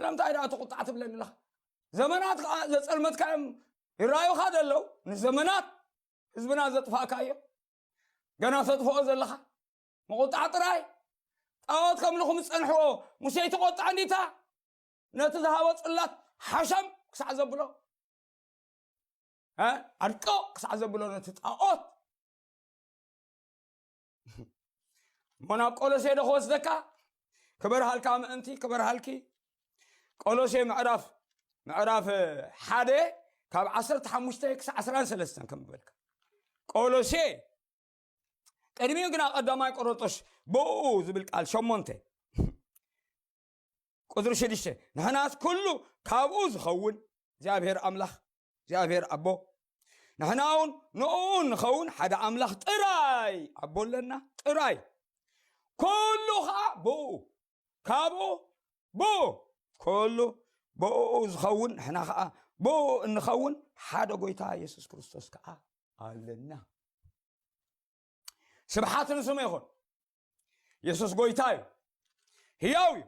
ስለምታይ ዳ ተቆጣዕት ብለኒ ለኻ ዘመናት ዘጸልመትካዮም ይራዩኻ ደለው ንዘመናት ህዝብና ዘጥፋእካዮ ገና ተጥፍኦ ዘለኻ መቆጣዕ ጥራይ ጣዖት ከምልኹም ዝጸንሕዎ ሙሴ ተቆጣዕ እንዲታ ነቲ ዝሃቦ ጽላት ሓሸም ክሳዕ ዘብሎ አድቆ ክሳዕ ዘብሎ ነቲ ጣዖት ሞና ቆሎሴ ደኸ ወስደካ ክበርሃልካ ምእንቲ ክበርሃልኪ ቆሎሴ ምዕራፍ 1 ካብ 15 ክሳዕ 13 ከም በልካ ቆሎሴ ቀድሚው ግና ቀዳማይ ቆሮንቶስ ቦኡ ዝብል ቃል 8 ቁጥር 6 ንሕናስ ኩሉ ካብኡ ዝኸውን እግዚአብሔር አምላኽ እግዚአብሔር አቦ ንሕናውን ንኡን ንኸውን ሓደ አምላኽ ጥራይ አቦለና ጥራይ ኩሉ ኸዓ ቦኡ ካብኡ ቦኡ ኩሉ ቦኡ ዝኸውን ንሕና ኸዓ ቦኡ እንኸውን ሓደ ጎይታ ኢየሱስ ክርስቶስ ከዓ አለና ስብሓት ንስሙ ይኹን ኢየሱስ ጎይታ እዩ ሕያው እዩ